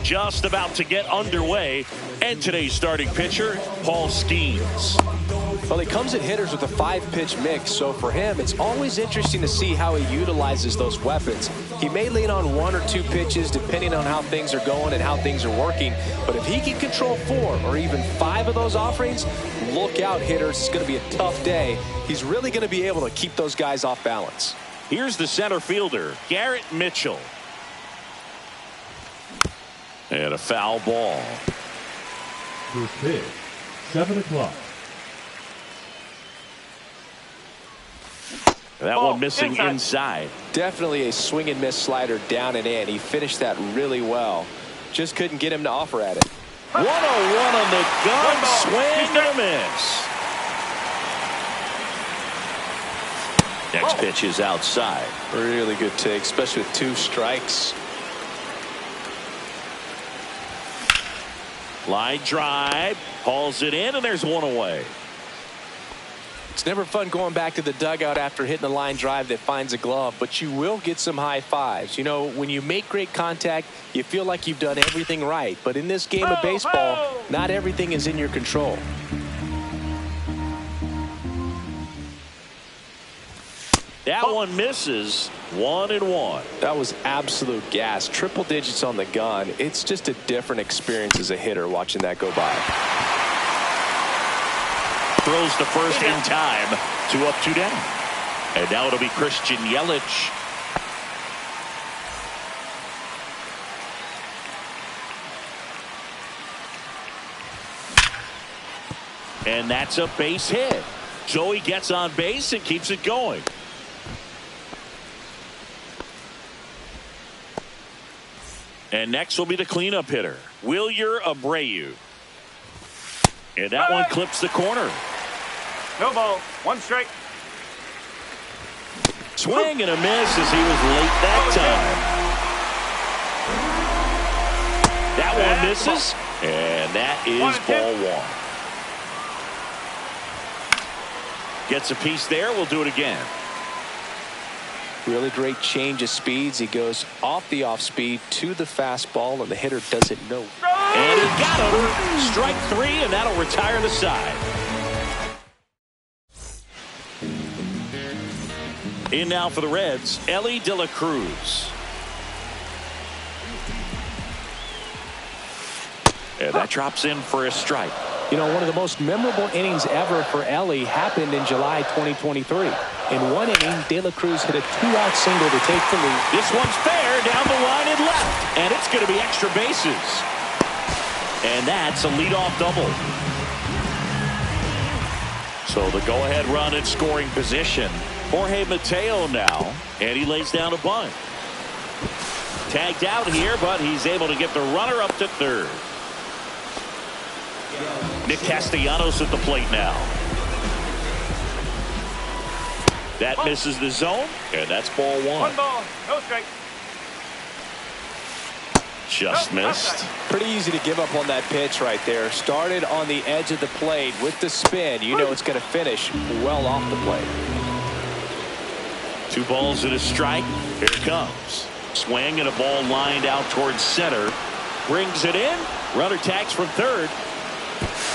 just about to get underway. And today's starting pitcher, Paul Skeens. Well, he comes at hitters with a 5-pitch mix, so for him, it's always interesting to see how he utilizes those weapons. He may lean on 1 or 2 pitches depending on how things are going and how things are working, but if he can control 4 or even 5 of those offerings, look out, hitters. It's going to be a tough day. He's really going to be able to keep those guys off balance. Here's the center fielder, Garrett Mitchell. And a foul ball. First pitch, 7 o'clock. That one missing inside. Definitely a swing and miss slider down and in. He finished that really well. Just couldn't get him to offer at it. 1-0-1 on the gun. Swing and a miss. Next pitch is outside. Really good take, especially with 2 strikes. Line drive. Hauls it in, and there's 1 away. It's never fun going back to the dugout after hitting a line drive that finds a glove, but you will get some high fives. You know, when you make great contact, you feel like you've done everything right. But in this game of baseball, not everything is in your control. That one misses. 1-1. That was absolute gas. Triple digits on the gun. It's just a different experience as a hitter watching that go by. Throws the first in time. 2 up, 2 down. And now it'll be Christian Yelich. And that's a base hit. So he gets on base and keeps it going. And next will be the cleanup hitter, Wilyer Abreu. And that one clips the corner. No ball. 1 strike. Swing and a miss as he was late that time. That one misses. And that is ball 1. Gets a piece there. We'll do it again. Really great change of speeds. He goes off the off speed to the fastball, and the hitter doesn't know. And he got him. Strike 3, and that'll retire the side. In now for the Reds, Elly De La Cruz. And that drops in for a strike. You know, one of the most memorable innings ever for Elly happened in July 2023. In one inning, De La Cruz hit a 2-out single to take the lead. This one's fair down the line and left. And it's going to be extra bases. And that's a leadoff double. So the go-ahead run in scoring position. Jorge Mateo now. And he lays down a bunt. Tagged out here, but he's able to get the runner up to third. Nick Castellanos at the plate now. That misses the zone, and that's ball 1. 1 ball. No strike. Just missed. Pretty easy to give up on that pitch right there. Started on the edge of the plate with the spin. You know it's going to finish well off the plate. 2 balls and a strike. Here it comes. Swing and a ball lined out towards center. Brings it in. Runner tags from third.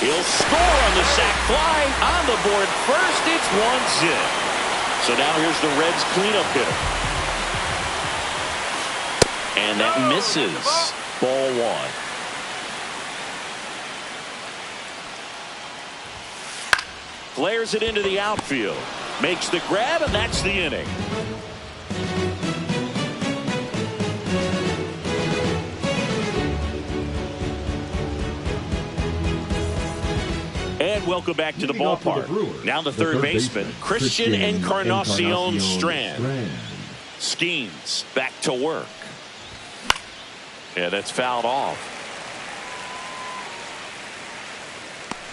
He'll score on the sac fly. On the board first. It's 1-0. So now here's the Reds cleanup hitter. And that misses. Ball 1. Flares it into the outfield. Makes the grab, and that's the inning. And welcome back to the ballpark. Now the third baseman, Christian Encarnacion Strand. Skeens back to work. Yeah, that's fouled off.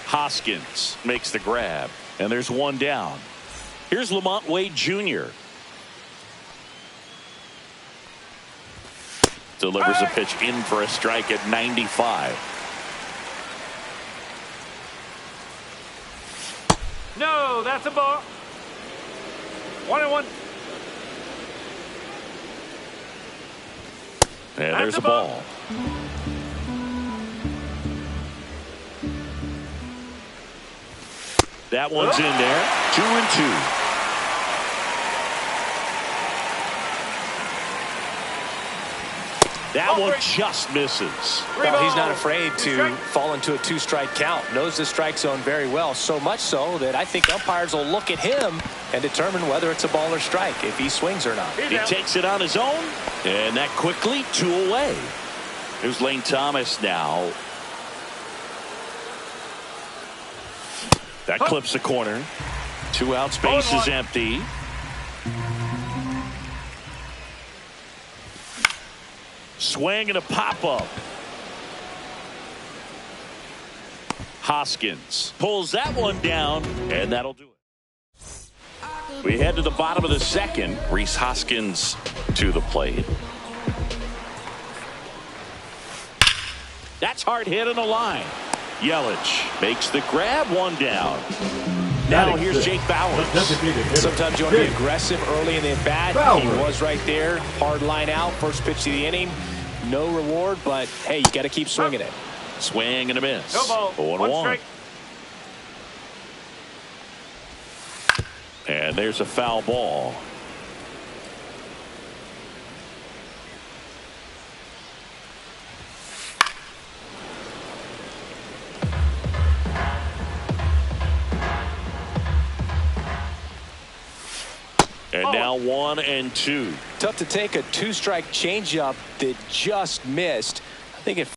Hoskins makes the grab, and there's 1 down. Here's Lamont Wade Jr. Delivers a pitch in for a strike at 95. No, that's a ball. 1-1. And there's a ball. That one's in there. 2-2. That one just misses. Well, he's not afraid to fall into a two-strike count. Knows the strike zone very well, so much so that I think umpires will look at him and determine whether it's a ball or strike, if he swings or not. He takes it on his own, and that quickly 2 away. Here's Lane Thomas now. That clips the corner. 2 out, space is empty. Swing and a pop-up. Hoskins pulls that one down, and that'll do it. We head to the bottom of the second. Rhys Hoskins to the plate. That's hard hit on the line. Yelich makes the grab, 1 down. Now here's Jake Bauers. Sometimes you want to be aggressive early in the at-bat. He was right there. Hard line out. First pitch of the inning. No reward, but hey, you got to keep swinging it. Swing and a miss. No ball. 1 strike. And there's a foul ball. And now 1-2. Tough to take a 2-strike changeup that just missed. I think it.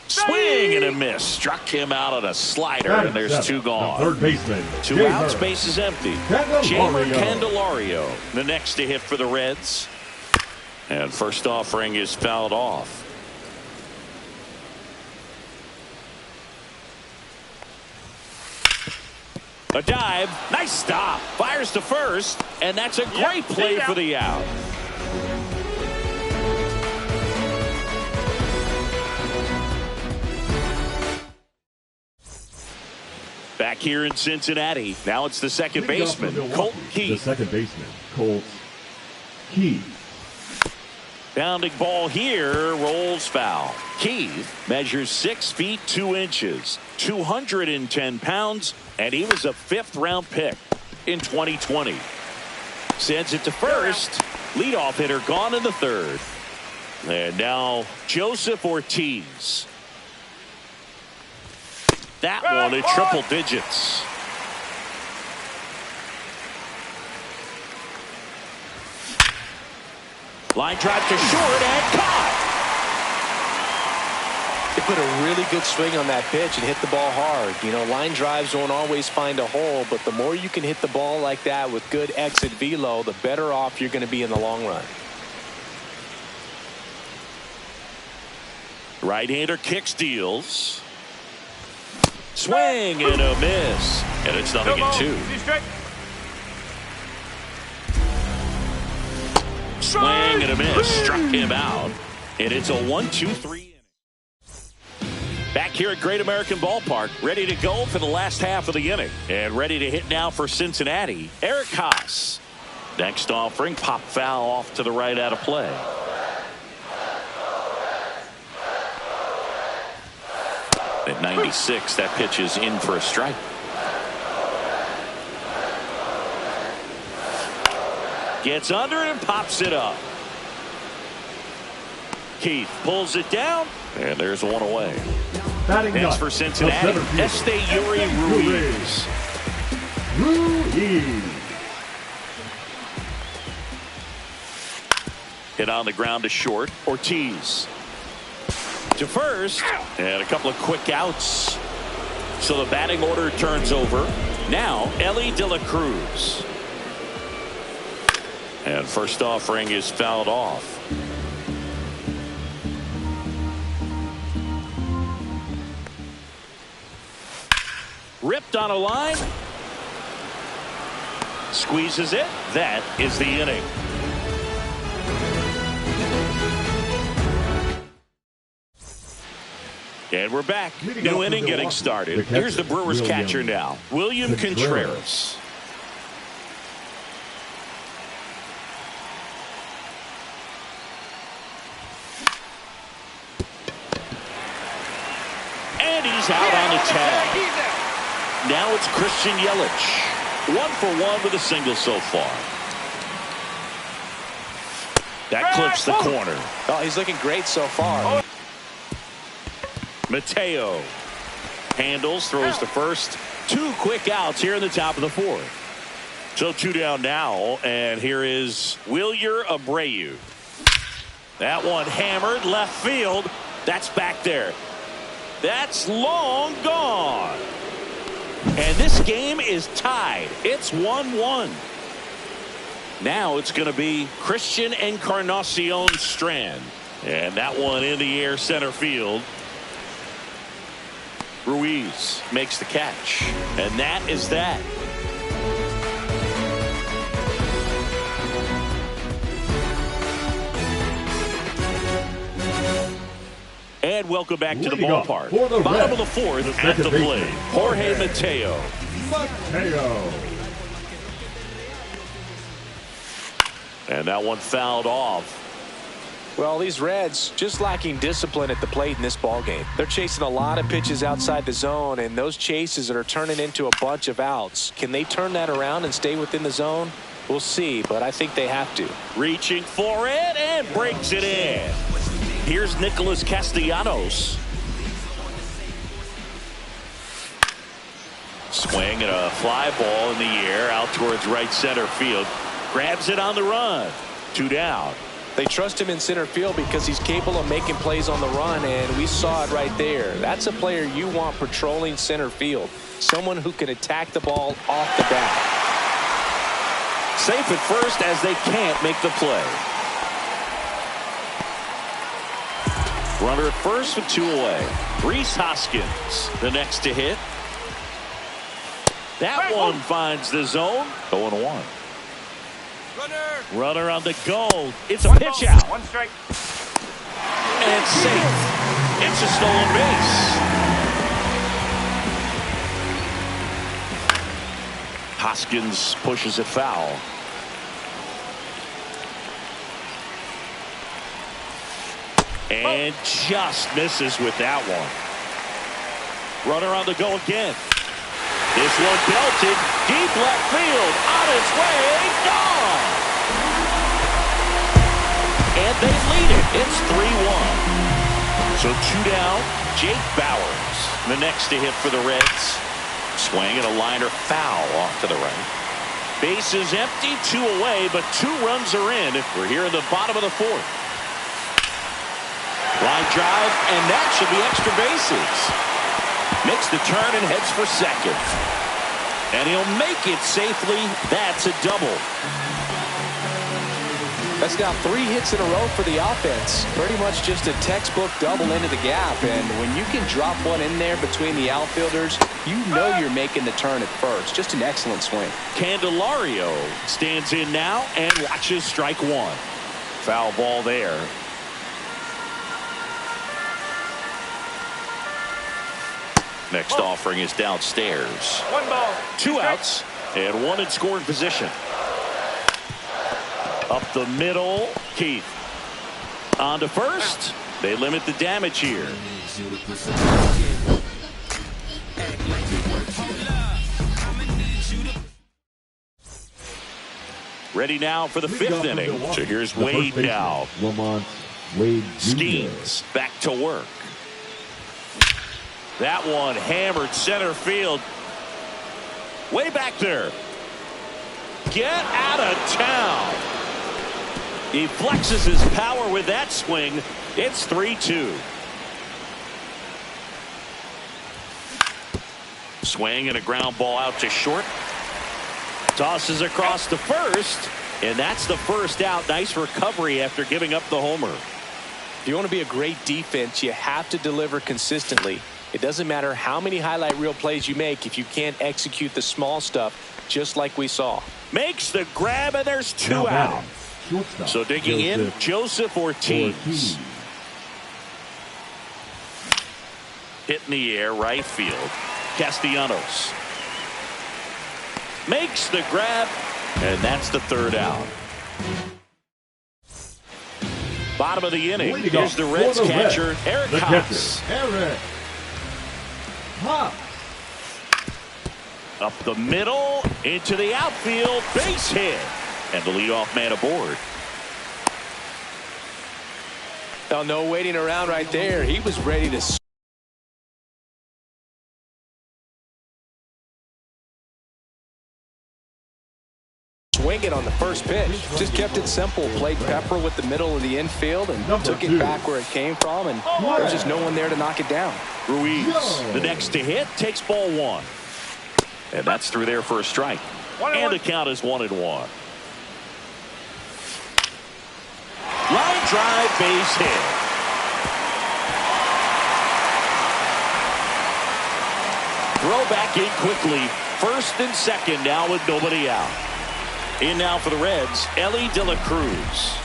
Swing and a miss. Struck him out on a slider, and there's 2 gone. Third baseman. 2 out, space is empty. Jeimer Candelario, the next to hit for the Reds. And first offering is fouled off. A dive, nice stop, fires to first, and that's a great play for the out. Back here in Cincinnati, now it's the second baseman, Colt Keith. The second baseman, Colt Keith. Bounding ball here, rolls foul. Keith measures 6 feet 2 inches, 210 pounds, and he was a 5th-round pick in 2020. Sends it to first. Leadoff hitter gone in the 3rd. And now Joseph Ortiz. That one in triple digits. Line drive to short and caught. They put a really good swing on that pitch and hit the ball hard. You know, line drives won't always find a hole, but the more you can hit the ball like that with good exit velo, the better off you're going to be in the long run. Right-hander kicks, deals. Swing and a miss. And it's 0-2. Swing and a miss. Struck him out. And it's a 1-2-3 inning. Back here at Great American Ballpark, ready to go for the last half of the inning. And ready to hit now for Cincinnati, Eric Haas. Next offering, pop foul off to the right out of play. At 96, that pitch is in for a strike. Gets under it and pops it up. Keith pulls it down, and there's 1 away. Next for Cincinnati, Esteury Ruiz. Hit on the ground to short. Ortiz to first, and a couple of quick outs. So the batting order turns over. Now Ellie De La Cruz. And first offering is fouled off. Ripped on a line. Squeezes it. That is the inning. And we're back. New inning getting started. Here's the Brewers catcher now, William Contreras. And he's out on the tag. Now it's Christian Yelich. 1 for 1 with a single so far. That clips the corner. Oh, he's looking great so far. Mateo handles, throws to first. 2 quick outs here in the top of the 4th. So 2 down now, and here is Wilyer Abreu. That one hammered left field. That's back there. That's long gone. And this game is tied. It's 1-1. Now it's going to be Christian Encarnacion Strand. And that one in the air center field. Ruiz makes the catch. And that is that. And welcome back to the ballpark. Bottom of the 4th at the plate. Jorge Mateo. And that one fouled off. Well, these Reds just lacking discipline at the plate in this ballgame. They're chasing a lot of pitches outside the zone, and those chases are turning into a bunch of outs. Can they turn that around and stay within the zone? We'll see, but I think they have to. Reaching for it and breaks it in. Here's Nicholas Castellanos. Swing and a fly ball in the air out towards right center field. Grabs it on the run. 2 down. They trust him in center field because he's capable of making plays on the run, and we saw it right there. That's a player you want patrolling center field. Someone who can attack the ball off the bat. Safe at first as they can't make the play. Runner at first with 2 away. Rhys Hoskins, the next to hit. That one finds the zone. 0-1. Runner on the go. It's a pitch out. 1 strike. And it's safe. It's a stolen base. Hoskins pushes it foul. And just misses with that one. Runner on the go again. This one belted deep left field. On its way. Gone. And they lead it. It's 3-1. So 2 down. Jake Bowers, the next to hit for the Reds. Swing and a liner foul off to the right. Base is empty, 2 away, but 2 runs are in. We're here in the bottom of the 4th. Line drive, and that should be extra bases. Makes the turn and heads for second. And he'll make it safely. That's a double. That's now 3 hits in a row for the offense. Pretty much just a textbook double into the gap. And when you can drop one in there between the outfielders, you know you're making the turn at first. Just an excellent swing. Candelario stands in now and watches strike 1. Foul ball there. Next offering is downstairs. 1 ball. 2 outs and 1 in scoring position. Up the middle, Keith. On to first. They limit the damage here. Ready now for the 5th inning. So here's Wade now. Skeens back to work. That one hammered center field. Way back there. Get out of town. He flexes his power with that swing. It's 3-2. Swing and a ground ball out to short. Tosses across to first. And that's the first out. Nice recovery after giving up the homer. If you want to be a great defense, you have to deliver consistently. It doesn't matter how many highlight reel plays you make if you can't execute the small stuff, just like we saw. Makes the grab, and there's 2 out. So digging in, Joseph Ortiz. Hit in the air, right field. Castellanos makes the grab, and that's the 3rd out. Bottom of the inning. Here's the Reds catcher, Eric Haas. Up the middle, into the outfield, base hit. And the leadoff man aboard. Oh, no waiting around right there. He was ready to swing it on the first pitch. Just kept it simple. Played pepper with the middle of the infield and took it back where it came from. And there's just no one there to knock it down. Ruiz, the next to hit, takes ball one. And that's through there for a strike. And the count is 1-1. Line drive, base hit. Throw back in quickly. First and second now with nobody out. In now for the Reds, Ellie De La Cruz.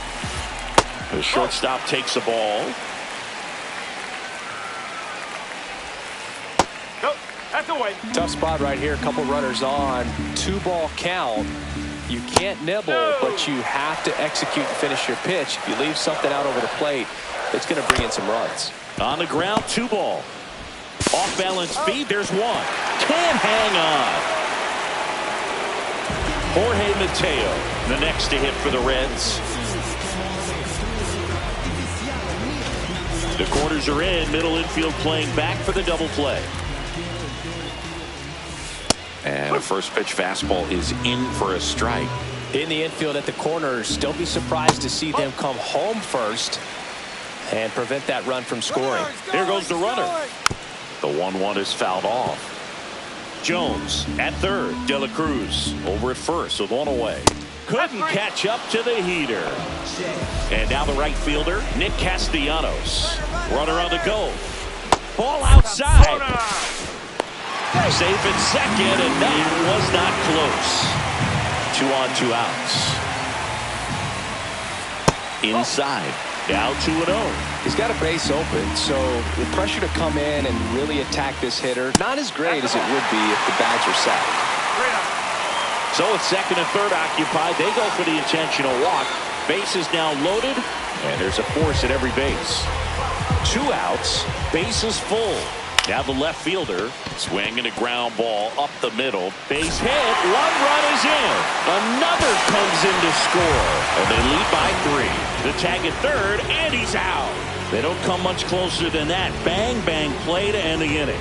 The shortstop takes the ball. Go. That's away. Tough spot right here. A couple runners on. 2-ball count. You can't nibble, but you have to execute and finish your pitch. If you leave something out over the plate, it's going to bring in some runs. On the ground, 2-ball. Off balance feed, there's one. Can't hang on. Jorge Mateo, the next to hit for the Reds. The corners are in. Middle infield playing back for the double play. And a first pitch fastball is in for a strike. In the infield at the corners, don't be surprised to see them come home first and prevent that run from scoring. There goes the runner. The 1-1 is fouled off. Jones at third. De La Cruz over at first with one away. Couldn't catch up to the heater. And now the right fielder, Nick Castellanos. Runner on the go. Ball outside. Safe at second, and that was not close. 2 on, 2 outs. Inside. Now 2-0. He's got a base open, so the pressure to come in and really attack this hitter, not as great as it would be if the bags were set. So with second and third occupied, they go for the intentional walk. Base is now loaded, and there's a force at every base. 2 outs, base is full. Now the left fielder swinging a ground ball up the middle. Base hit. 1 run is in. Another comes in to score. And they lead by 3. The tag at third, and he's out. They don't come much closer than that. Bang, bang play to end the inning.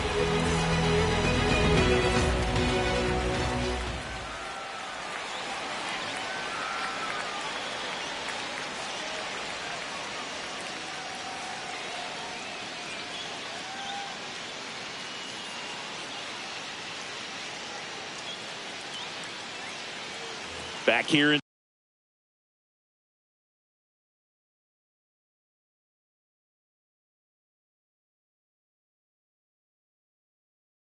Back here in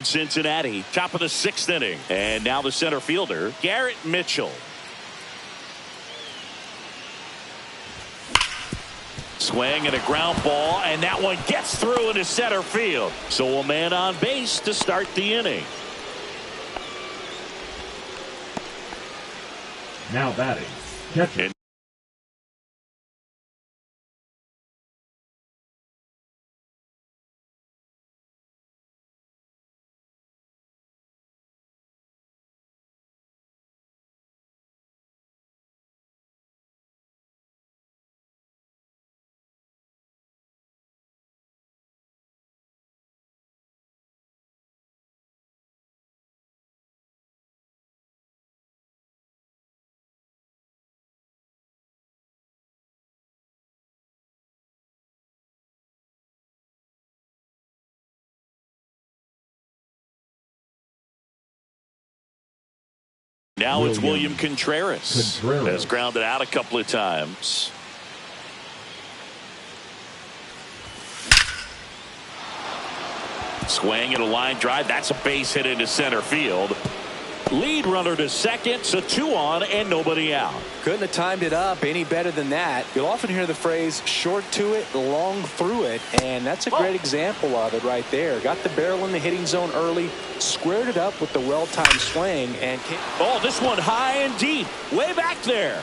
Cincinnati, top of the 6th inning. And now the center fielder, Garrett Mitchell. Swing and a ground ball, and that one gets through into center field. So a man on base to start the inning. Now batting, catcher. Now it's William Contreras. Has grounded out a couple of times. Swing and a line drive. That's a base hit into center field. Lead runner to second, so 2 on and nobody out. Couldn't have timed it up any better than that. You'll often hear the phrase short to it, long through it, and that's a great example of it right there. Got the barrel in the hitting zone early, squared it up with the well-timed swing, and oh, this one high and deep, way back there.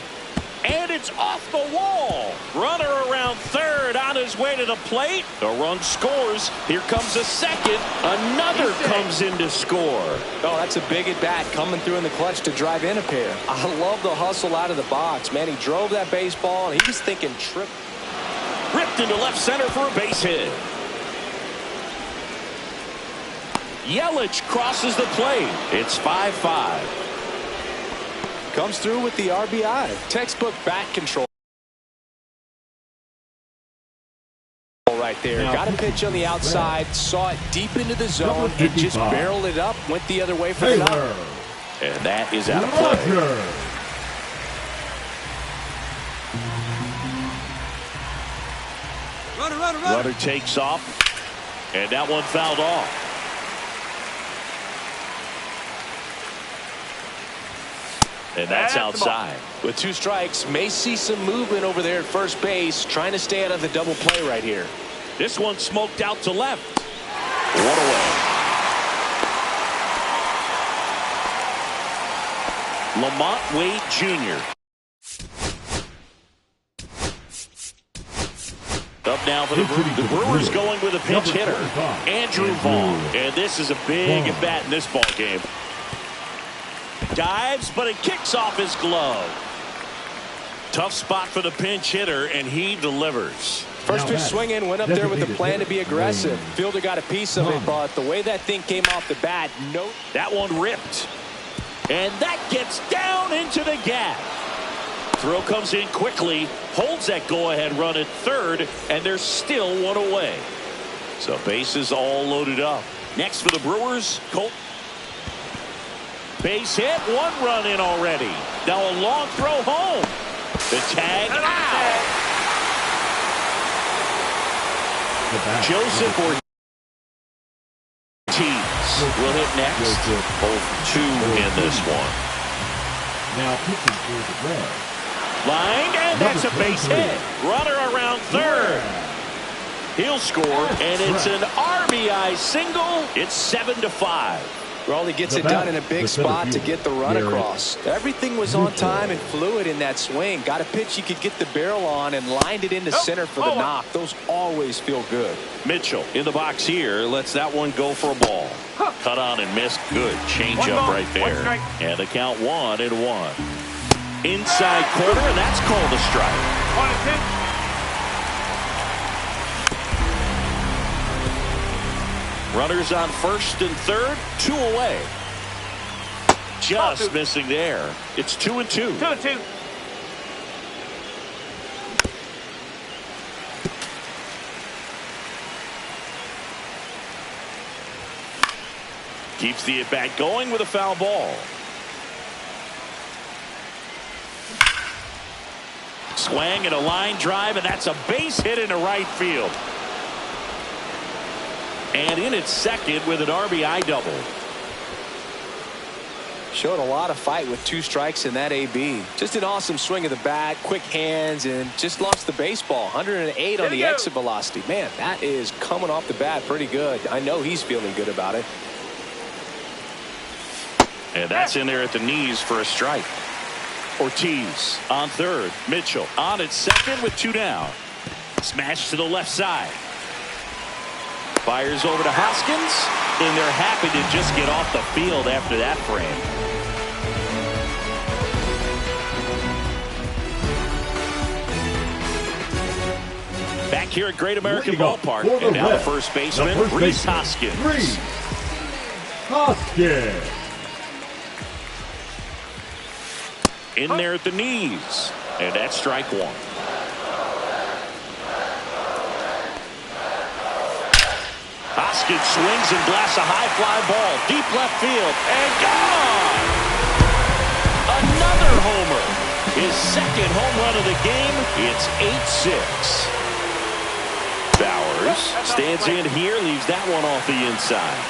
And it's off the wall. Runner around third, onto his way to the plate. The run scores. Here comes a second. Another comes in to score. Oh, that's a big at bat coming through in the clutch to drive in a pair. I love the hustle out of the box, man. He drove that baseball, and he was thinking trip. Ripped into left center for a base hit. Yelich crosses the plate. It's 5-5. Comes through with the RBI. Textbook bat control right there. Got a pitch on the outside, saw it deep into the zone, and just barreled it up, went the other way for the knock. And that is out of play. Runner takes off, and that one fouled off. And that's outside. With 2 strikes, may see some movement over there at first base, trying to stay out of the double play right here. This one smoked out to left. One away. Lamont Wade Jr. Up now for the Brewers going with a pinch hitter, Andrew Vaughn. And this is a big at bat in this ball game. Dives, but it kicks off his glove. Tough spot for the pinch hitter, and he delivers. First pitch swinging, went up there with the plan to be aggressive. Fielder got a piece of it, but the way that thing came off the bat, no. That one ripped. And that gets down into the gap. Throw comes in quickly, holds that go-ahead run at third, and there's still one away. So bases all loaded up. Next for the Brewers, Colt. Base hit, 1 run in already. Now a long throw home. The tag out. Joseph Ortiz will hit next. Both 2 in this one. Now pitching for the Reds. Line, and that's a base hit. Runner around third. He'll score, and it's an RBI single. It's 7-5. Well, he gets it done in a big spot to get the run across. Everything was on time and fluid in that swing. Got a pitch he could get the barrel on and lined it into center for the knock. Those always feel good. Mitchell in the box here lets that one go for a ball. Cut on and missed. Good change up right there. And the count 1-1. Inside corner, and that's called a strike. 1-10. Runners on first and third, 2 away. Just missing there. It's 2-2. 2-2. Keeps the at-bat going with a foul ball. Swing and a line drive, and that's a base hit into right field. And in its second with an RBI double. Showed a lot of fight with 2 strikes in that AB. Just an awesome swing of the bat, quick hands, and just launched the baseball. 108 on the exit velocity. Man, that is coming off the bat pretty good. I know he's feeling good about it. And that's in there at the knees for a strike. Ortiz on third. Mitchell on at second with 2 down. Smash to the left side. Fires over to Hoskins, and they're happy to just get off the field after that frame. Back here at Great American Ballpark, and now the first baseman, Rhys Hoskins. Rhys Hoskins. In there at the knees, and that's strike 1. Hoskins swings and blasts a high fly ball deep left field, and gone. Another homer. His second home run of the game. It's 8-6. Bowers stands in here, leaves that one off the inside.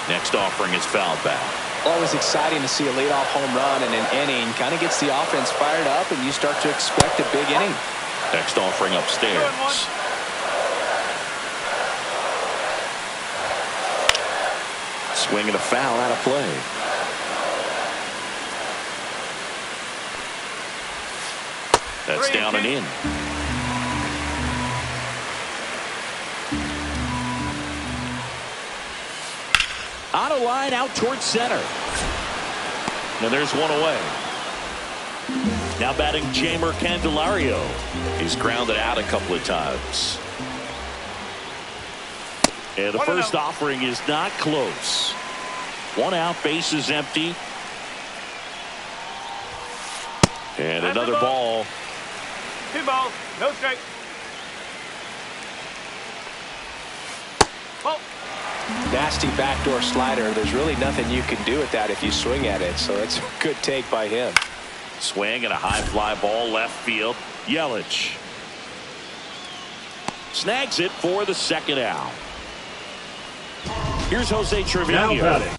Next offering is fouled back. Always exciting to see a leadoff home run in an inning. Kind of gets the offense fired up, and you start to expect a big inning. Next offering upstairs. Swing and a foul out of play. That's 3 down and in. On a line out towards center. And there's one away. Now batting Jamer Candelario. He's grounded out a couple of times. And the first offering is not close. 1 out, base is empty. And another ball. 2 balls, no strike. Ball. Nasty backdoor slider. There's really nothing you can do with that if you swing at it. So it's a good take by him. Swing and a high fly ball left field. Yelich snags it for the 2nd out. Here's Jose Trevino. Now batting.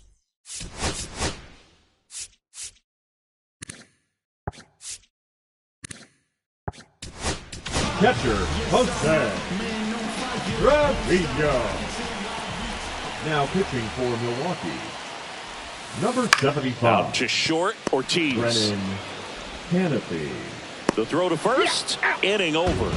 Catcher, Jose Trevino. Now pitching for Milwaukee, number 75. Out to short, Ortiz. Brennan Canopy. The throw to first. Inning over.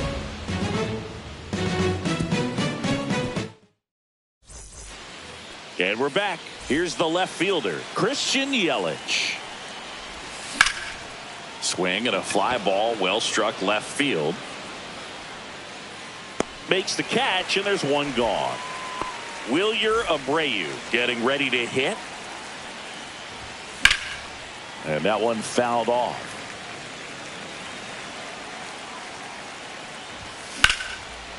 And we're back. Here's the left fielder, Christian Yelich. Swing and a fly ball, well struck left field. Makes the catch, and there's one gone. Wilyer Abreu getting ready to hit. And that one fouled off.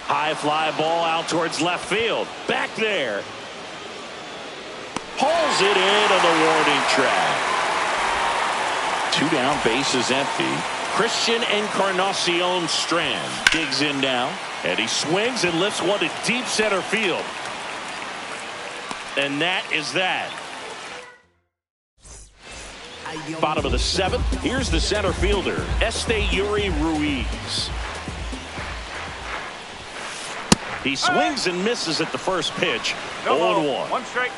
High fly ball out towards left field. Back there. Hauls it in on the warning track. 2 down, bases empty. Christian Encarnacion Strand digs in now. And he swings and lifts one to deep center field. And that is that. Bottom of the 7th. Here's the center fielder, Esteury Ruiz. He swings and misses at the first pitch. 0-1. 1 strike.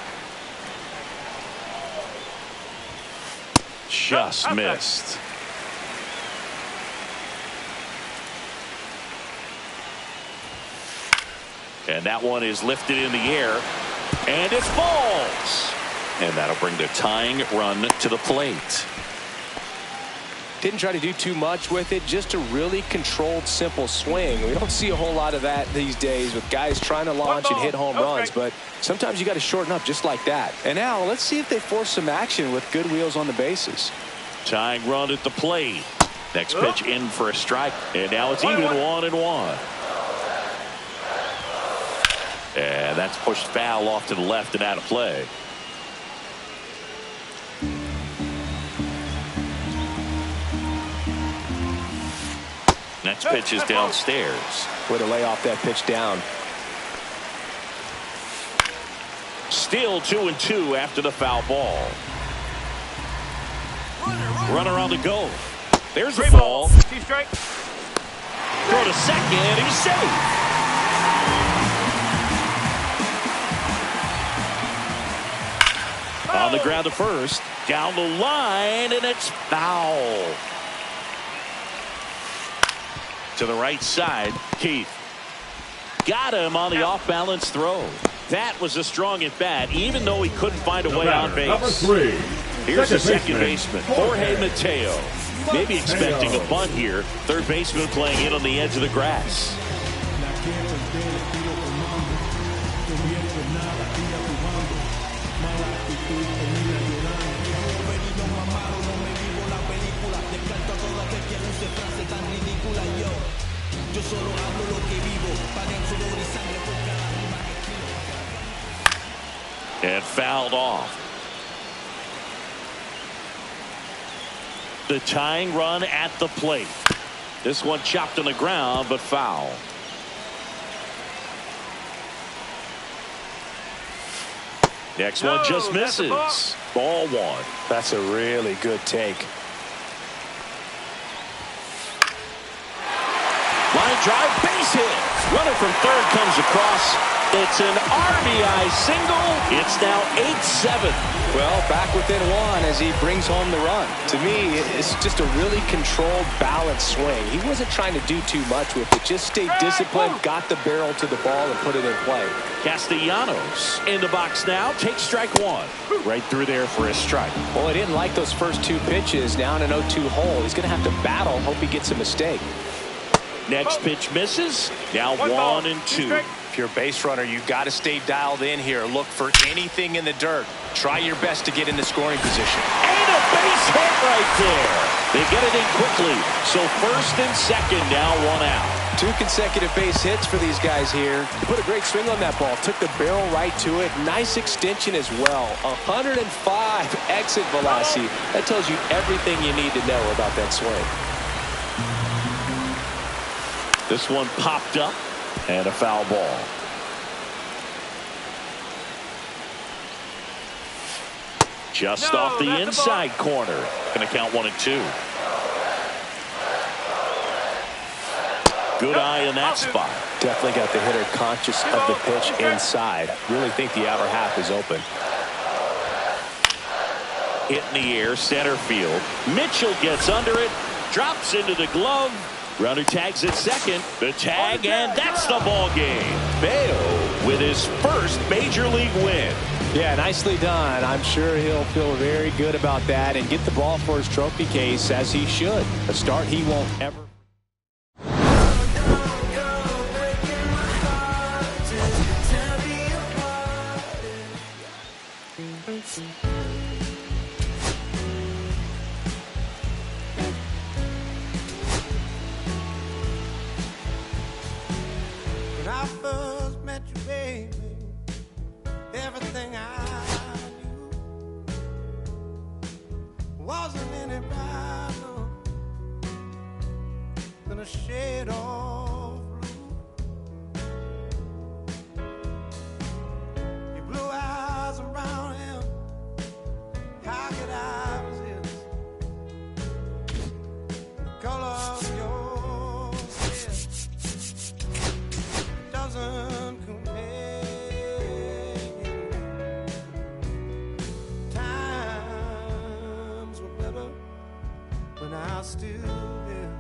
Just missed. And that one is lifted in the air. And it falls. And that'll bring the tying run to the plate. Didn't try to do too much with it, just a really controlled, simple swing. We don't see a whole lot of that these days with guys trying to launch and hit home runs, but sometimes you got to shorten up just like that. And now let's see if they force some action with good wheels on the bases. Tying run at the plate. Next pitch in for a strike, and now it's even 1-1. And that's pushed foul off to the left and out of play. Next pitch is downstairs. Way to lay off that pitch down. Still 2-2 after the foul ball. Runner on the go. There's the ball. 2 strike. Throw to second. He's safe. On the ground to first. Down the line, and it's foul. To the right side, Keith. Got him on the off-balance throw. That was a strong at bat, even though he couldn't find a way on base. Number 3. Here's the second baseman, Jorge Mateo. Maybe expecting a bunt here. Third baseman playing in on the edge of the grass. And fouled off. The tying run at the plate. This one chopped on the ground, but foul. Next one just misses. Ball 1. That's a really good take. Line drive, base hit. Runner from third comes across. It's an RBI single. It's now 8-7. Well, back within one as he brings home the run. To me, it's just a really controlled, balanced swing. He wasn't trying to do too much with it. Just stayed disciplined, got the barrel to the ball, and put it in play. Castellanos in the box now. Takes strike one. Right through there for a strike. Well, he didn't like those first two pitches. Now in an 0-2 hole. He's going to have to battle. Hope he gets a mistake. Next pitch misses. Now 1-2. If you're a base runner, you've got to stay dialed in here. Look for anything in the dirt. Try your best to get in the scoring position. And a base hit right there. They get it in quickly. So first and second, now 1 out. 2 consecutive base hits for these guys here. Put a great swing on that ball. Took the barrel right to it. Nice extension as well. 105 exit velocity. That tells you everything you need to know about that swing. This one popped up and a foul ball. Just off the inside corner. Going to count 1-2. Good eye in that spot. Definitely got the hitter conscious of the pitch inside. Really think the outer half is open. Hit in the air, center field. Mitchell gets under it, drops into the glove. Runner tags at second. The tag, and that's the ball game. Bayo with his first major league win. Yeah, nicely done. I'm sure he'll feel very good about that and get the ball for his trophy case, as he should. A start he won't ever. When I first met you, baby, everything I knew wasn't any brighter than a shade of blue. Your blue eyes and brown hair, how could I resist the color of your skin? Doesn't compare. Times were better when I was still there.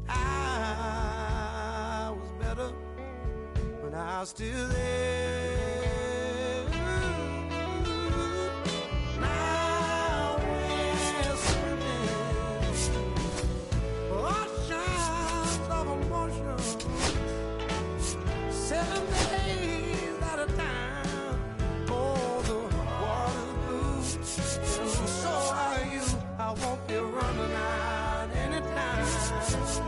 I was better when I was still there. Now we're swimming oceans of emotion, 7 days at a time. Oh, the water's blue, and so are you. I won't be running out anytime soon.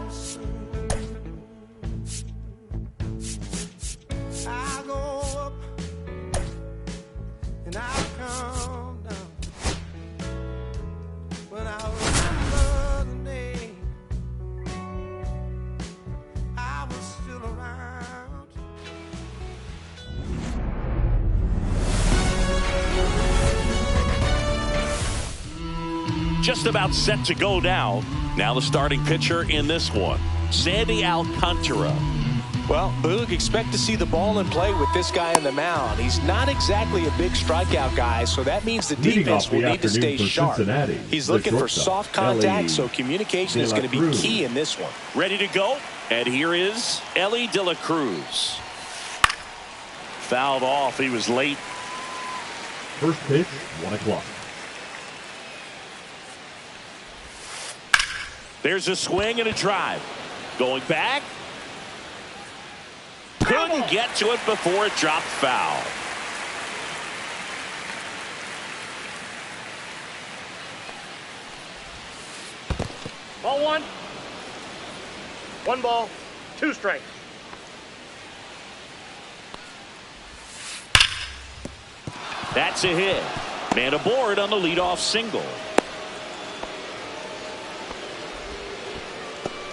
I go up and I come down when I remember the day I was still around. Just about set to go now. Now the starting pitcher in this one, Sandy Alcantara. Well, Boog, expect to see the ball in play with this guy on the mound. He's not exactly a big strikeout guy, so that means the defense will need to stay sharp. He's looking for soft contact, so communication is going to be key in this one. Ready to go, and here is Ellie De La Cruz. Fouled off. He was late. First pitch, 1 o'clock. There's a swing and a drive. Going back. Couldn't get to it before it dropped foul. Ball 1. 1 ball, 2 strikes. That's a hit. Man aboard on the leadoff single.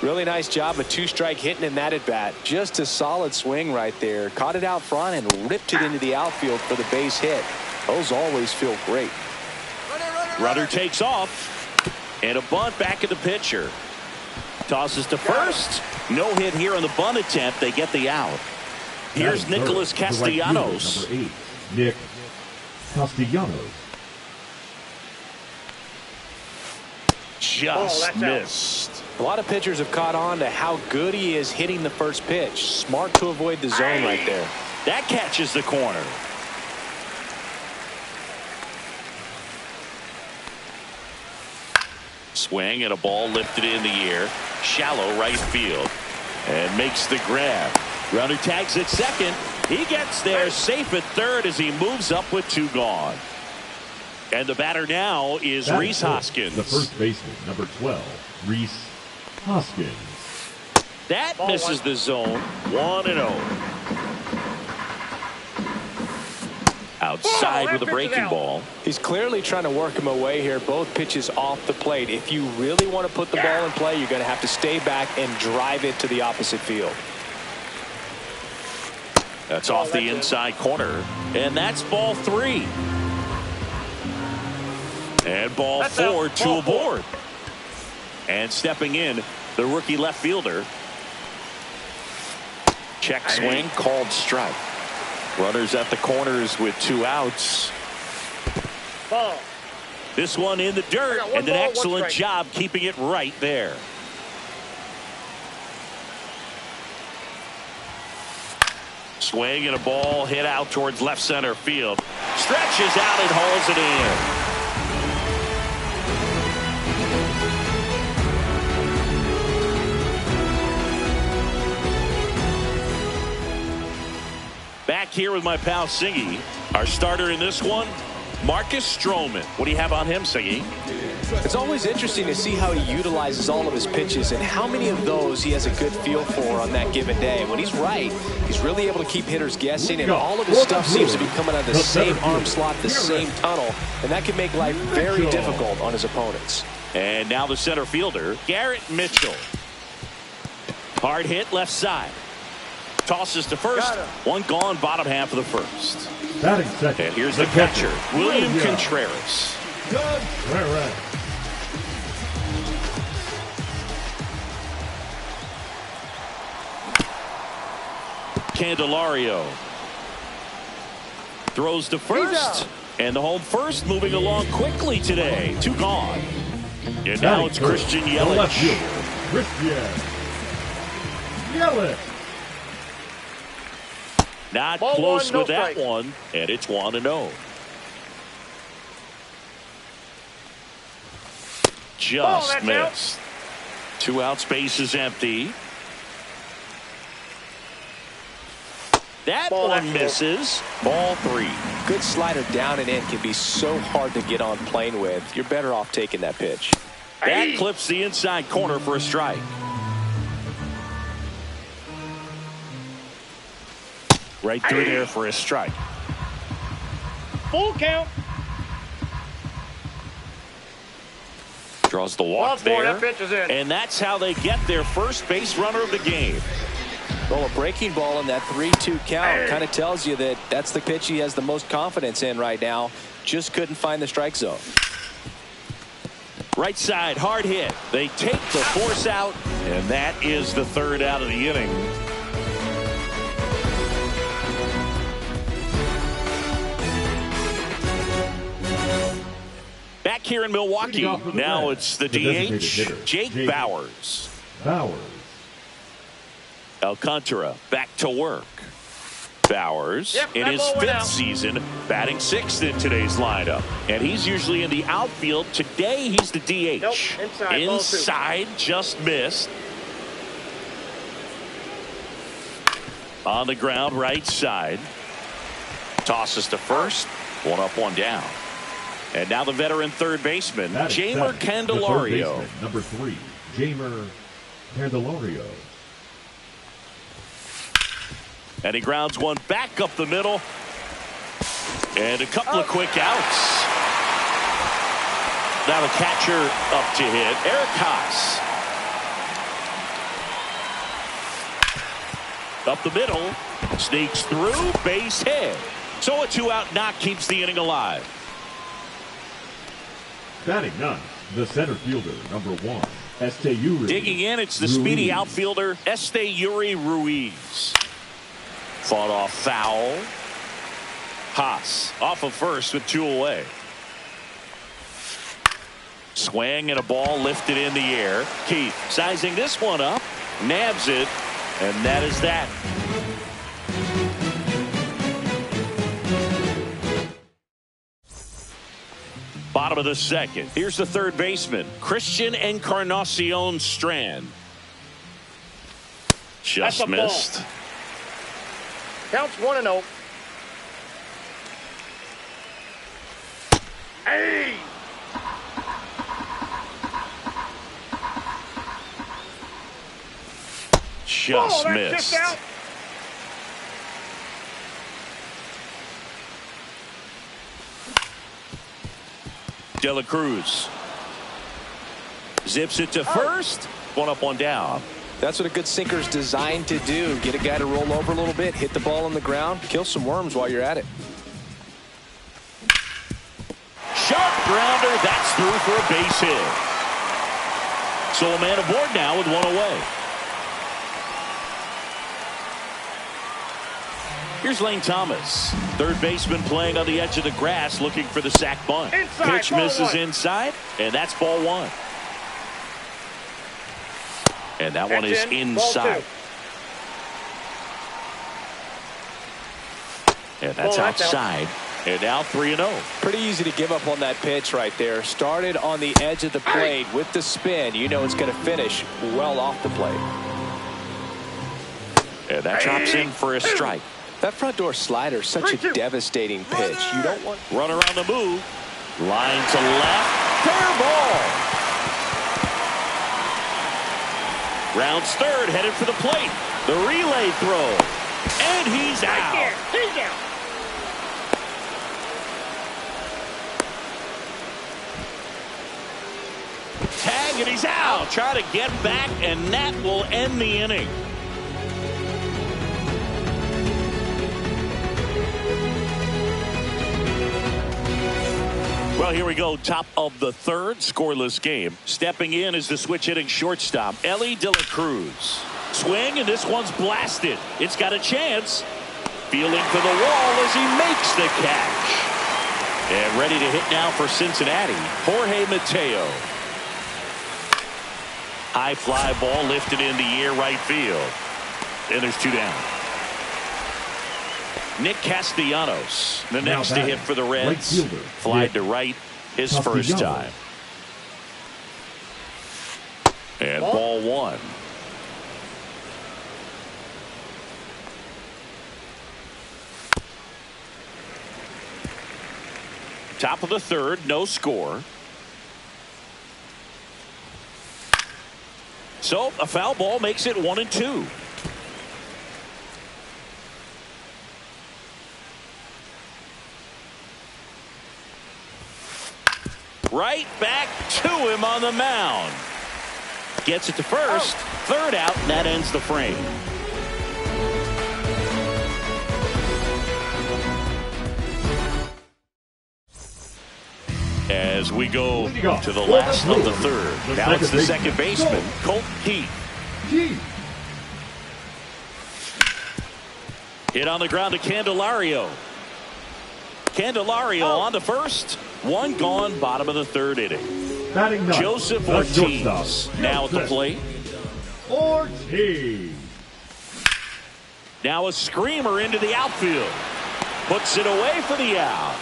Really nice job of 2-strike hitting in that at bat. Just a solid swing right there. Caught it out front and ripped it into the outfield for the base hit. Those always feel great. Runner takes off, and a bunt back at the pitcher. Tosses to first. No hit here on the bunt attempt. They get the out. Here's Nicholas Castellanos. Number 8, Nick Castellanos. Just missed. A lot of pitchers have caught on to how good he is hitting the first pitch. Smart to avoid the zone right there. That catches the corner. Swing and a ball lifted in the air. Shallow right field. And makes the grab. Runner tags at second. He gets there safe at third as he moves up with 2 gone. And the batter now is Rhys Hoskins. The first baseman, number 12, Rhys Hoskins. That misses the zone. 1-0. Outside with a breaking ball. He's clearly trying to work him away here. Both pitches off the plate. If you really want to put the ball in play, you're going to have to stay back and drive it to the opposite field. That's off the inside corner. And that's ball 3. And ball 4, 2 aboard. And stepping in, the rookie left fielder. Check swing, called strike. Runners at the corners with 2 outs. Ball. This one in the dirt, and an excellent job keeping it right there. Swing and a ball hit out towards left center field. Stretches out and hauls it in. Back here with my pal Siggy. Our starter in this one, Marcus Stroman. What do you have on him, Siggy? It's always interesting to see how he utilizes all of his pitches and how many of those he has a good feel for on that given day. When he's right, he's really able to keep hitters guessing, and all of his stuff seems to be coming out of the same arm slot, the same tunnel, and that can make life very difficult on his opponents. And now the center fielder, Garrett Mitchell. Hard hit left side. Tosses to first. 1 gone, bottom half of the first. Batting second. And here's the catcher, William Contreras. Contreras. Candelario throws to first, and the home first moving along quickly today. 2 gone. And now it's Christian Yelich. Christian Yelich. Not Ball close 1, no with that strike. one, and it's 1-0. Just missed. 2 outs, base is empty. That one misses. Ball 3. Good slider down and in can be so hard to get on plane with. You're better off taking that pitch. That clips the inside corner for a strike. Right through there for a strike. Full count. Draws the walk there. That pitch is in. And that's how they get their first base runner of the game. Well, a breaking ball in that 3-2 count kind of tells you that that's the pitch he has the most confidence in right now. Just couldn't find the strike zone. Right side, hard hit. They take the force out, and that is the 3rd out of the inning. Back here in Milwaukee, now it's the DH, Jake Bauers. Alcantara back to work. Bauers in his 5th season, batting 6th in today's lineup. And he's usually in the outfield. Today he's the DH. Nope, inside just missed. On the ground, right side. Tosses to first. 1 up, 1 down. And now the veteran third baseman, Jeimer Candelario. Baseman, number 3, Jeimer Candelario. And he grounds one back up the middle. And a couple of quick outs. Now the catcher up to hit, Eric Haas. Up the middle, sneaks through, base hit. So a 2-out knock keeps the inning alive. Batting 9, the center fielder, number 1, Esteury. Digging in, it's the Ruiz. speedy outfielder, Esteury Ruiz. Fought off foul. Haas off of first with 2 away. Swing and a ball lifted in the air. Keith sizing this one up. Nabs it. And that is that. Bottom of the second. Here's the third baseman, Christian Encarnacion Strand. Just That's a missed. ball. Counts 1-0. Hey! Just that's missed. just out. De La Cruz zips it to first. One up, one down. That's what a good sinker is designed to do. Get a guy to roll over a little bit, hit the ball on the ground, kill some worms while you're at it. Sharp grounder. That's through for a base hit. So a man aboard now with 1 away. Here's Lane Thomas, third baseman playing on the edge of the grass, looking for the sac bunt. Inside, Pitch ball misses 1. inside, and that's ball 1. And that one is That's in, inside. And that's Ball, that's out. outside. And now 3-0. Pretty easy to give up on that pitch right there. Started on the edge of the plate with the spin. You know it's going to finish well off the plate. And that chops in for a strike. That front door slider is such a 3-2. devastating pitch. You don't want. Runner on the move. Line to left. Fair ball. Rounds third, headed for the plate. The relay throw. And he's out. Right there. He's out. Tag, and he's out. Try to get back, and that will end the inning. Well, here we go. Top of the third, scoreless game. Stepping in is the switch hitting shortstop, Ellie De La Cruz. Swing, and this one's blasted. It's got a chance. Feeling for the wall as he makes the catch. And ready to hit now for Cincinnati, Jorge Mateo. High fly ball lifted in the air right field. And there's 2 down. Nick Castellanos, the Now next to batting, hit for the right Reds. fielder, Flied Nick to right his Castellanos. first time. And ball 1. Top of the third, no score. So a foul ball makes it 1-2. Right back to him on the mound. Gets it to first. Third out, and that ends the frame. As we go to the last of the third. Now it's the second baseman, Colt Keith. Hit on the ground to Candelario. Candelario on the first. 1 gone, bottom of the third inning. Batting ninth, Joseph the Ortiz shortstop, now at the plate. Ortiz. Now a screamer into the outfield. Puts it away for the out.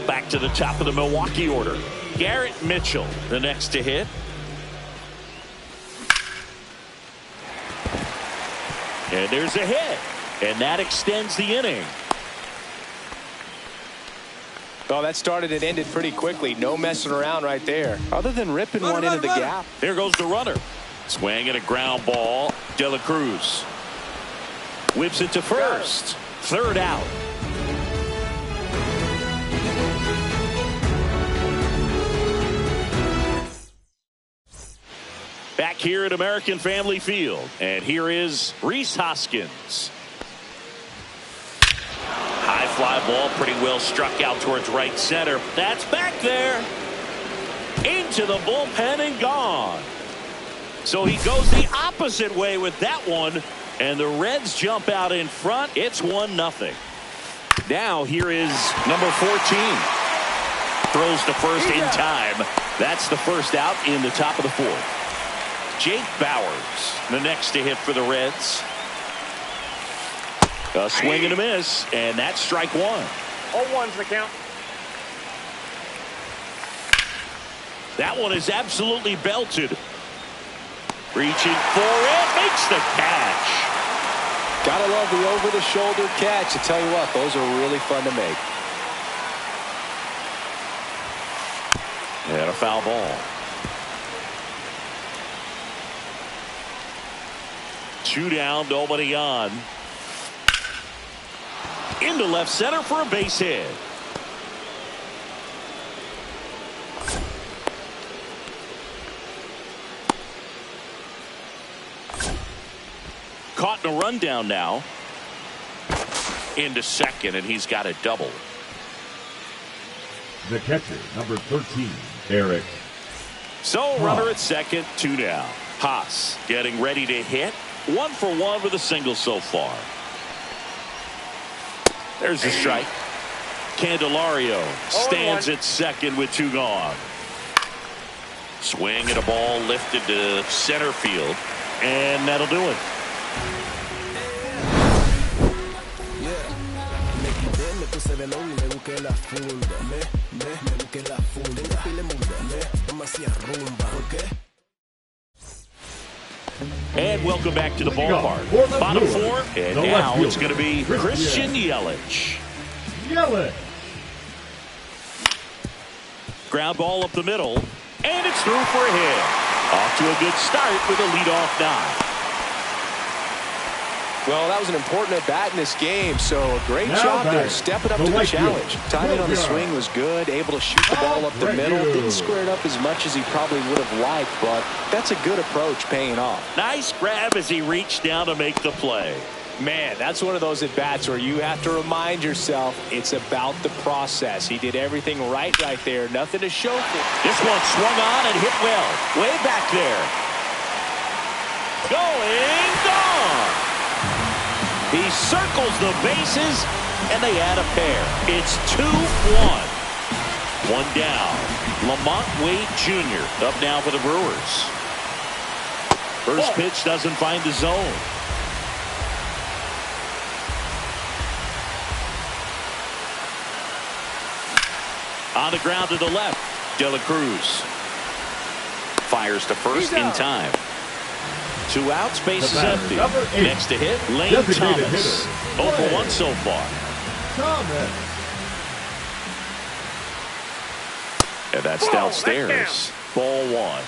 Back to the top of the Milwaukee order. Garrett Mitchell, the next to hit. And there's a hit. And that extends the inning. Oh, that started and ended pretty quickly. No messing around right there. Other than ripping one into the gap. There goes the runner. Swing and a ground ball. De La Cruz whips it to first. Third out. Back here at American Family Field. And here is Rhys Hoskins. High fly ball, pretty well struck out towards right center. That's back there. Into the bullpen and gone. So he goes the opposite way with that one. And the Reds jump out in front. It's 1-0. Now here is number 14. Throws to first in time. That's the first out in the top of the fourth. Jake Bauers, the next to hit for the Reds. A swing and a miss, and that's strike one. 0-1's the count. That one is absolutely belted. Reaching for it, makes the catch. Gotta love the over-the-shoulder catch. I tell you what, those are really fun to make. And a foul ball. 2 down, nobody on. Into left center for a base hit. Caught in a rundown now. Into second, and he's got a double. The catcher, number 13, Eric. So runner at second, 2 down. Haas getting ready to hit. 1 for 1 with a single so far. There's the strike. Candelario stands at second with 2 gone. Swing and a ball lifted to center field, and that'll do it. And welcome back to the ballpark. Bottom 4, and now it's going to be Christian Yelich. Ground ball up the middle, and it's through for a hit. Off to a good start with a leadoff knock. Well, that was an important at-bat in this game, so a great job there, stepping up to the challenge. Timing on the swing was good, able to shoot the ball up the middle. Didn't square it up as much as he probably would have liked, but that's a good approach paying off. Nice grab as he reached down to make the play. Man, that's one of those at-bats where you have to remind yourself it's about the process. He did everything right there. Nothing to show for it. This one swung on and hit well. Way back there. Gone. He circles the bases, and they add a pair. It's 2-1. 1 down. Lamont Wade Jr. up now for the Brewers. First pitch doesn't find the zone. On the ground to the left. De La Cruz fires to first in time. 2 outs, base is empty. Next to hit, Lane Thomas. 0 for 1 so far. And that's downstairs. Ball 1.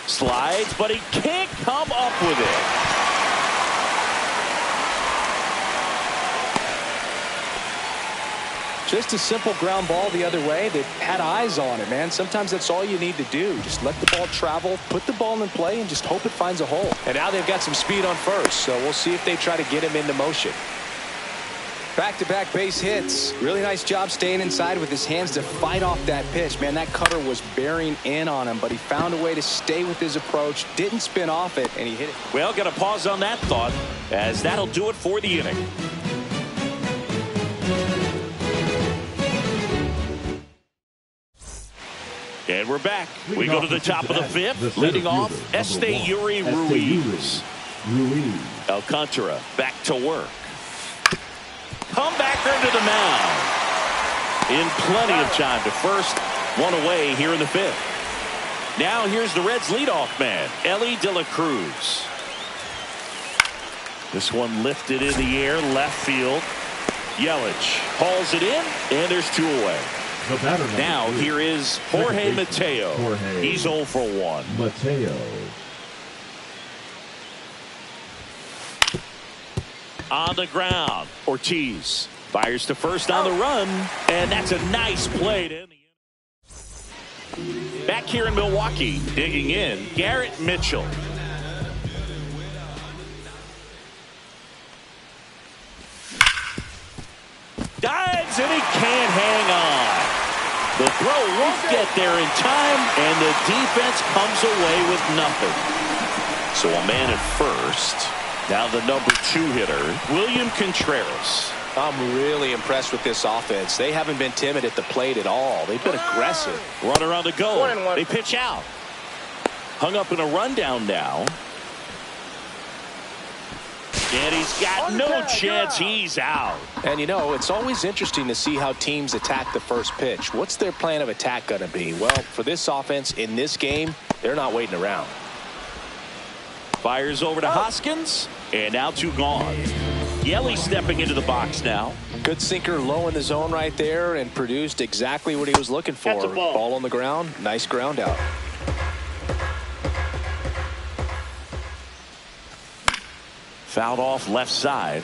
Slides, but he can't come up with it. Just a simple ground ball the other way that had eyes on it, man. Sometimes that's all you need to do. Just let the ball travel, put the ball in play, and just hope it finds a hole. And now they've got some speed on first, so we'll see if they try to get him into motion. Back-to-back base hits. Really nice job staying inside with his hands to fight off that pitch. Man, that cutter was bearing in on him, but he found a way to stay with his approach, didn't spin off it, and he hit it. Well, got to pause on that thought, as that'll do it for the inning. And we're back. We go to the top of the 5th. Leading off, Esteury Ruiz. Alcantara back to work. Comebacker to the mound. In plenty of time to first. 1 away here in the 5th. Now here's the Reds' leadoff man, Elly De La Cruz. This one lifted in the air, left field. Yelich hauls it in, and there's 2 away. Now here is Jorge Mateo. He's 0 for 1. Mateo. On the ground, Ortiz fires to first on the run, and that's a nice play to end the inning. Back here in Milwaukee, digging in, Garrett Mitchell. Dives, and he can't hang on. The throw won't get there in time, and the defense comes away with nothing. So a man at first. Now the number 2 hitter, William Contreras. I'm really impressed with this offense. They haven't been timid at the plate at all. They've been aggressive. Runner on the go. 1-1. They pitch out. Hung up in a rundown now. And he's got no chance. He's out. And, you know, it's always interesting to see how teams attack the first pitch. What's their plan of attack going to be? Well, for this offense in this game, they're not waiting around. Fires over to Hoskins. And now 2 gone. Yelly stepping into the box now. Good sinker low in the zone right there and produced exactly what he was looking for. That's a ball. Ball on the ground. Nice ground out. Fouled off left side.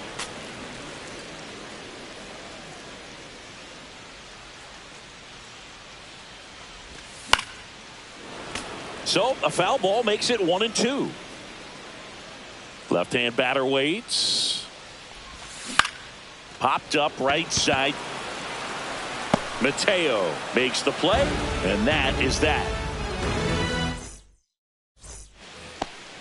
So a foul ball makes it 1-2. Left-hand batter waits. Popped up right side. Mateo makes the play, and that is that.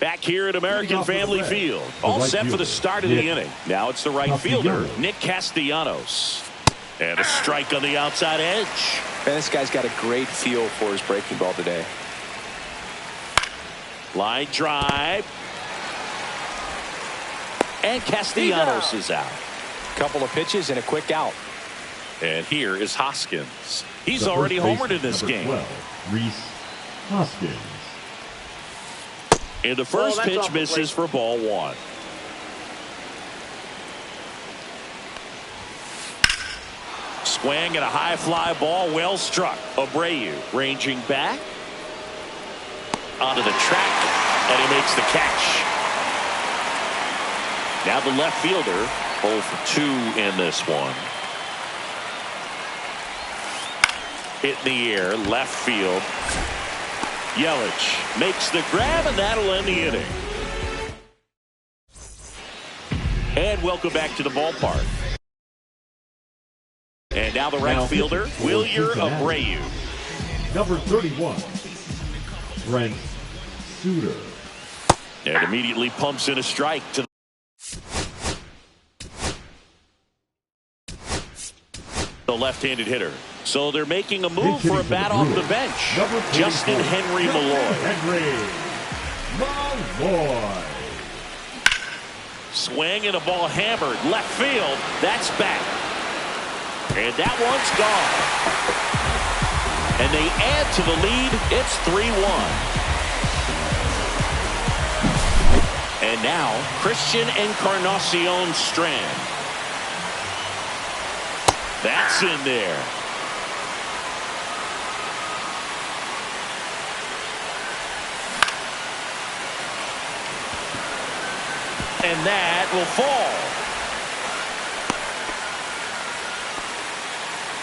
Back here at American Family Field. All set for the start of the inning. Now it's the right fielder, Nick Castellanos. And a strike on the outside edge. And this guy's got a great feel for his breaking ball today. Line drive. And Castellanos is out. Couple of pitches and a quick out. And here is Hoskins. He's already homered in this game. 12, Reese Hoskins. And the first that's pitch off the misses for ball 1. Swing and a high fly ball, well struck. Abreu ranging back onto the track, and he makes the catch. Now the left fielder, 0 for 2 in this one. Hit in the air, left field. Yelich makes the grab, and that'll end the inning. And welcome back to the ballpark. And now the right fielder, Wilyer Abreu. Number 31, Brent Suter. And immediately pumps in a strike to the left-handed hitter. So they're making a move for a bat off the bench. Justin Henry Malloy. Malloy. Swing and a ball hammered. Left field. That's back. And that one's gone. And they add to the lead. It's 3-1. And now Christian Encarnacion Strand. That's in there. And that will fall.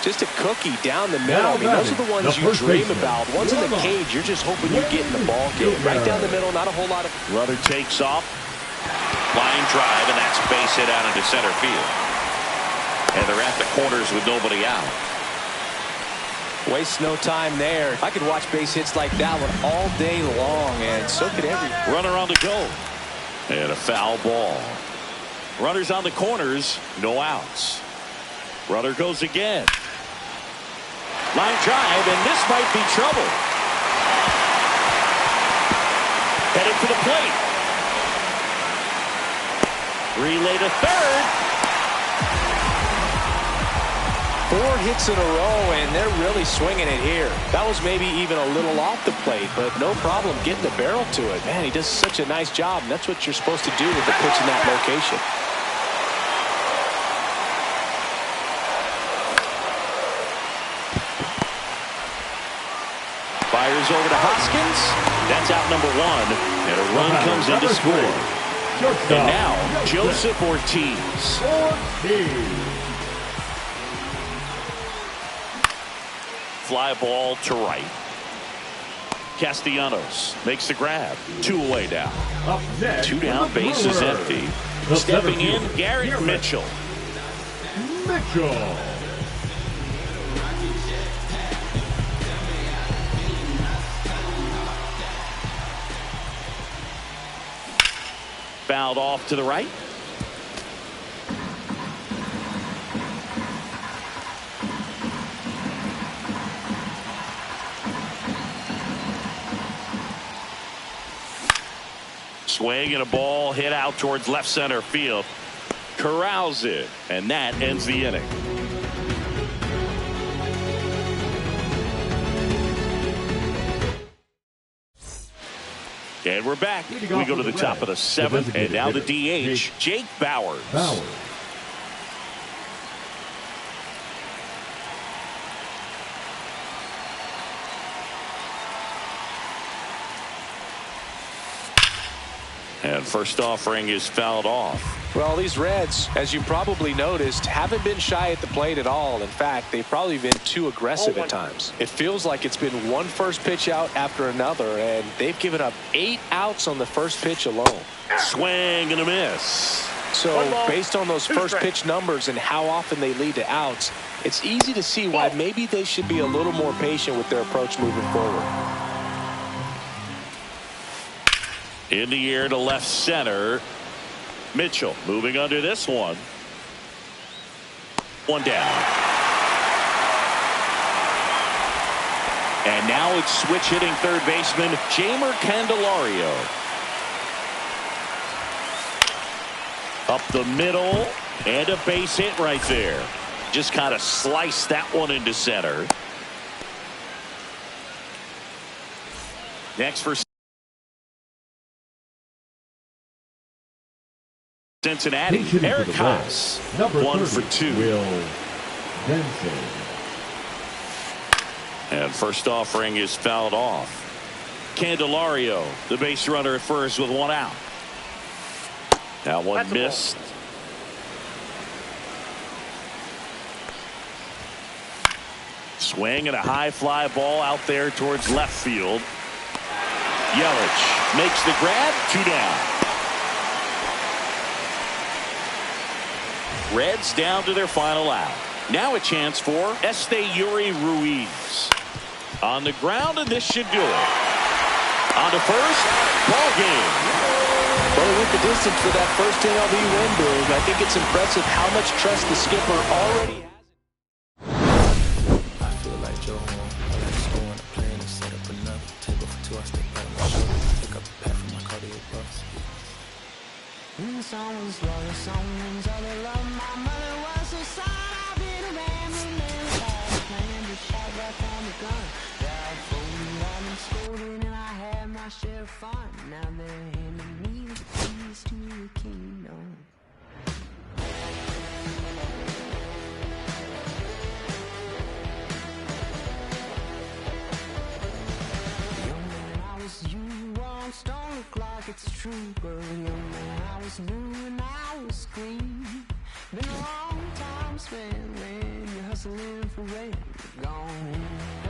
Just a cookie down the middle. I mean, those are the ones you dream about. Ones in the cage, you're just hoping you get in the ball game. Right down the middle, not a whole lot of... Runner takes off. Line drive, and that's base hit out into center field. And they're at the corners with nobody out. Waste no time there. I could watch base hits like that one all day long, and so could every... Runner on the go. And a foul ball. Runners on the corners, no outs. Runner goes again. Line drive, and this might be trouble. Headed to the plate. Relay to third. 4 hits in a row, and they're really swinging it here. That was maybe even a little off the plate, but no problem getting the barrel to it. Man, he does such a nice job, and that's what you're supposed to do with a pitch in that location. Fires over to Hoskins. That's out number 1, and a run comes in to score. And now Joseph Ortiz. Fly ball to right. Castellanos makes the grab. 2 away now. 2 down, base is empty. Stepping in, Garrett Mitchell. Mitchell. Fouled off to the right. Swing and a ball hit out towards left center field. Corrals it, and that ends the inning. And we're back. We go to the top of the seventh, and now the DH, Jake Bauers. And first offering is fouled off. Well, these Reds, as you probably noticed, haven't been shy at the plate at all. In fact, they've probably been too aggressive at times. It feels like it's been one first pitch out after another, and they've given up 8 outs on the first pitch alone. Swing and a miss. So based on those first pitch numbers and how often they lead to outs, it's easy to see why maybe they should be a little more patient with their approach moving forward. In the air to left center. Mitchell moving under this one. One down. And now it's switch hitting third baseman Jeimer Candelario. Up the middle and a base hit right there. Just kind of sliced that one into center. Next for Cincinnati, Eric Haas, 1 for 2. Will Benson. And first offering is fouled off. Candelario, the base runner at first with 1 out. That one missed. Swing and a high fly ball out there towards left field. Yelich makes the grab, 2 down. Reds down to their final out. Now a chance for Esteury Ruiz. On the ground, and this should do it. On to first, ball game. Well, they went the distance for that first NLD win, Big. I think it's impressive how much trust the skipper already has. I feel like Joe Horn. I like to score on a plane and set up another table for 2. I step right on my shoulder. Pick up a pack from my cardio bus. Someone's love, someone's other love. My mother was so sad. I've been a rambling man. I planned to shot right on the gun. Died folded, I've been scolded, and I had my share of fun. Now they're handing me the keys to the kingdom. Young man, I was you. I'm stone look like it's true, but young man, I was new and I was green. Been a long time spent when you're hustling for rent. Gone in.